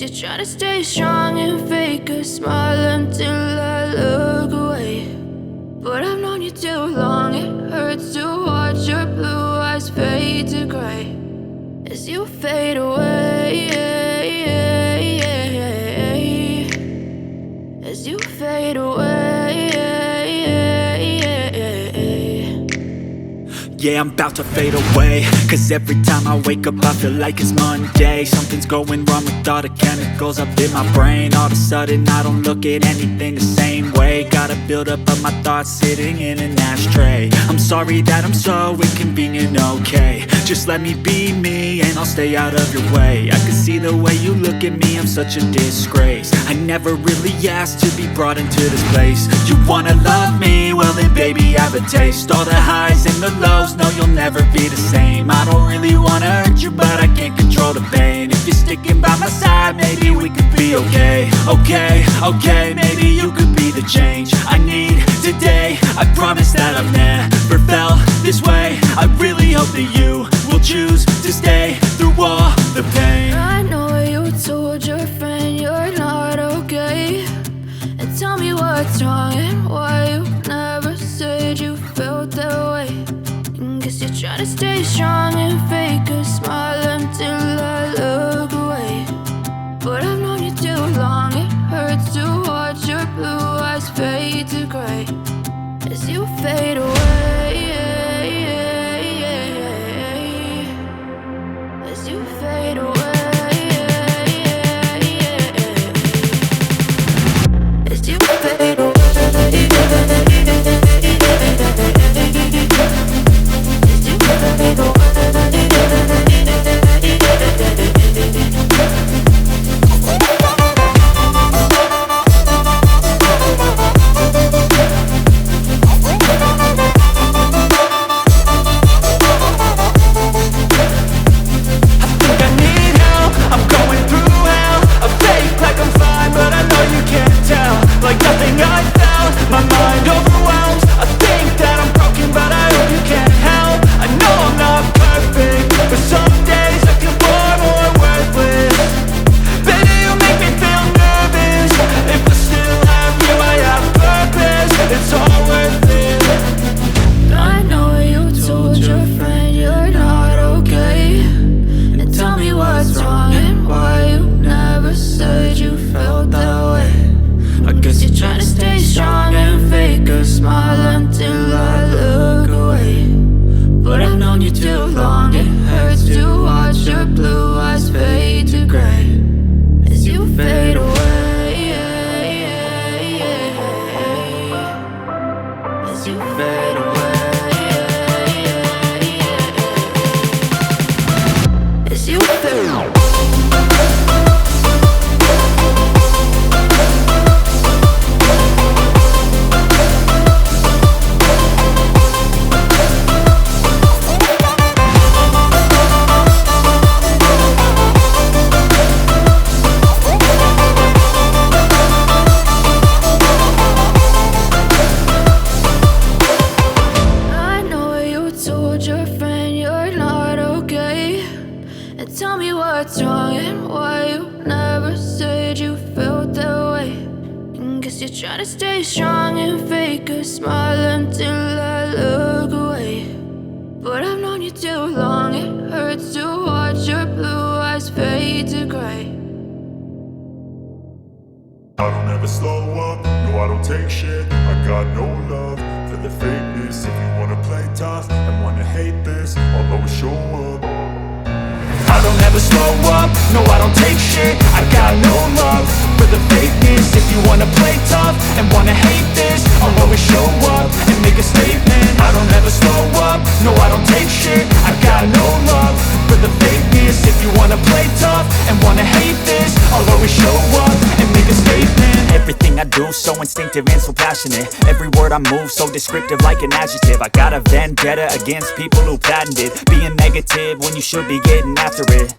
you're trying to stay strong and fake a smile until I look away. But I've known you too long, it hurts to watch your blue eyes fade to gray as you fade away, as you fade away. Yeah, I'm about to fade away, cause every time I wake up I feel like it's Monday. Something's going wrong with all the chemicals up in my brain. All of a sudden I don't look at anything the same way. Got a buildup of my thoughts sitting in an ashtray. I'm sorry that I'm so inconvenient, okay. Just let me be me and I'll stay out of your way. I can see the way you look at me, I'm such a disgrace. I never really asked to be brought into this place. You wanna love me? Well then baby have a taste. All the highs and the lows, no, you'll never be the same. I don't really wanna hurt you, but I can't control the pain. If you're sticking by my side, maybe we could be okay. Okay, maybe you could be the change I need today. I promise that I've never felt this way. I really hope that you will choose to stay through all the pain. I know you told your friend you're not okay, and tell me what's wrong and why you never said you felt that way. Guess you're trying to stay strong and fake a smile until I look away. But I've known you too long, it hurts to watch your blue eyes fade to gray as you fade away, as you fade away, as you fade away. I don't ever slow up, no I don't take shit. I got no love for the fakeness. If you wanna play tough and wanna hate this, I'll always show up. I don't ever slow up, no I don't take shit. I got no love for the fakeness. If you wanna play tough and wanna hate this, I'll always show up and make a statement. I don't ever slow up, no I don't take shit. I got no love for the fakeness. If you wanna play tough and wanna hate this, I'll always show up and make a statement. Everything I do so instinctive and so passionate. Every word I move so descriptive like an adjective. I got a vendetta against people who patented being negative when you should be getting after it.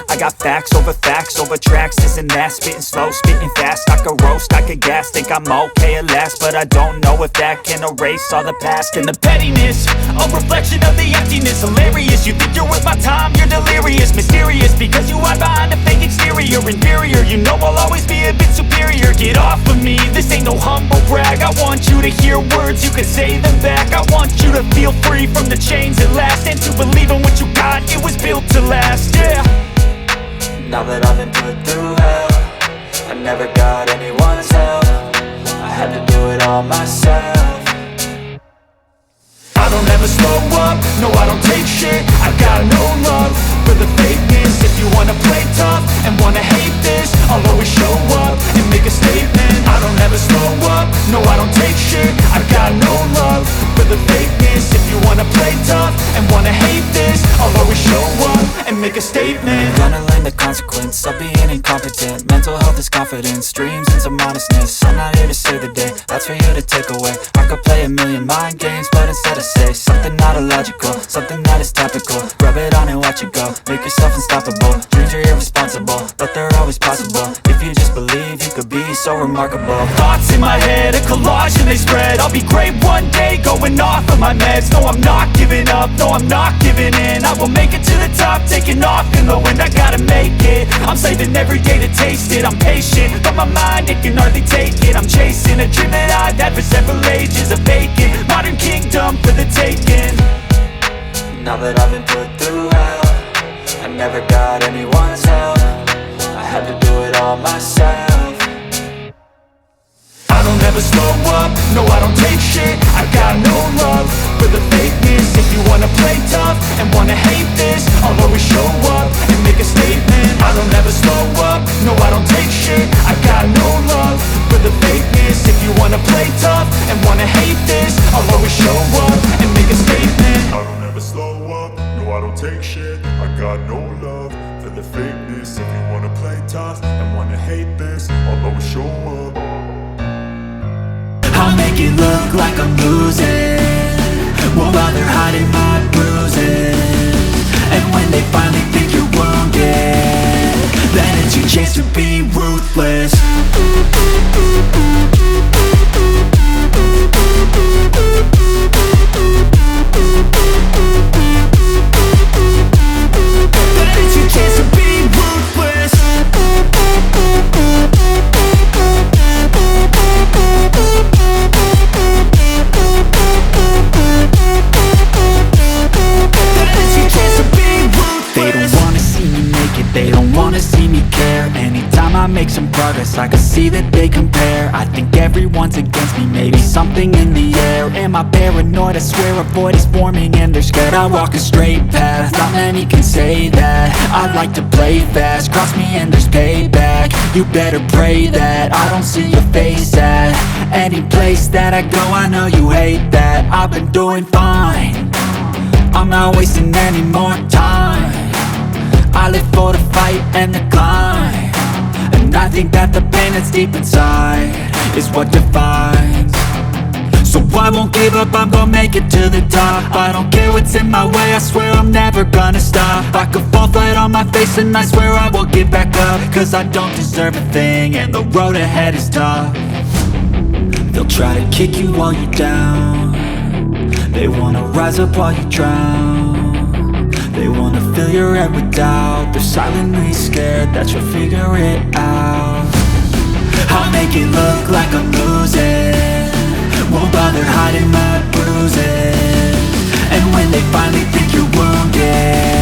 I got facts over tracks, this and that. Spitting slow, spitting fast, I could roast, I could gas. Think I'm okay at last, but I don't know if that can erase all the past. And the pettiness, a reflection of the emptiness. Hilarious, you think you're worth my time, you're delirious. Mysterious, because you hide behind a fake exterior. Inferior Now that I've been put through hell, I never got anyone's help. I had to do it all myself. I don't ever slow up, no I don't take shit. I got no love for the fakeness. If you wanna play tough and wanna hate this, I'll always show up and make a statement. I don't ever slow up, no I don't take shit. I got no love for the fakeness. If you wanna play tough and wanna hate this, I'll always show up and make a statement. Gonna learn the consequence of being incompetent. Mental health is confidence, dreams and some honestness. I'm not here to save the day, that's for you to take away. I could play a million mind games, but instead I say something not illogical, something that is topical. Rub it on and watch it go, make yourself unstoppable. Dreams are irresponsible, but they're always possible. If you just believe, you could be so remarkable. Thoughts in my head, a collage and they spread. I'll be great one day, going off of my meds. No, I'm not giving up, no, I'm not giving in. I will make it to the top, taking off in the wind. I gotta make it, I'm saving every day to taste it. I'm patient, but my mind, it can hardly take it. I'm chasing a dream that I've had for several ages. A vacant, modern kingdom for the taking. Now that I've been put through hell, I never got anyone's help. I had to do it all myself. I don't ever slow up, no I don't take shit. I got no love for the fakeness. If you wanna play tough and wanna hate this, I'll always show up and make a statement. I don't ever slow up, no I don't take shit. I got no love for the fakeness. If you wanna play tough and wanna hate this, I'll always show up and make a statement. I don't ever slow up, no I don't take shit. I got no love for the fakeness. If you wanna play tough and wanna hate this, I'll always show up. I'll make it look like I'm losing, won't bother hiding my bruises. And when they finally think you're wounded, then it's your chance to be ruthless. Then it's your chance to be ruthless. They don't wanna see me make it, they don't wanna see me care. Anytime I make some progress, I can see that they compare. I think everyone's against me, maybe something in the air. Am I paranoid? I swear a void is forming and they're scared. I walk a straight path, not many can say that. I like to play fast, cross me and there's payback. You better pray that I don't see your face at any place that I go. I know you hate that. I've been doing fine, I'm not wasting any more time. I live for the fight and the climb, and I think that the pain that's deep inside is what defines. So I won't give up, I'm gonna make it to the top. I don't care what's in my way, I swear I'm never gonna stop. I could fall flat on my face and I swear I will get back up. Cause I don't deserve a thing and the road ahead is tough. They'll try to kick you while you're down, they wanna rise up while you drown. They wanna fill your head with doubt, they're silently scared that you'll figure it out. I'll make it look like I'm losing, won't bother hiding my bruises. And when they finally think you're wounded,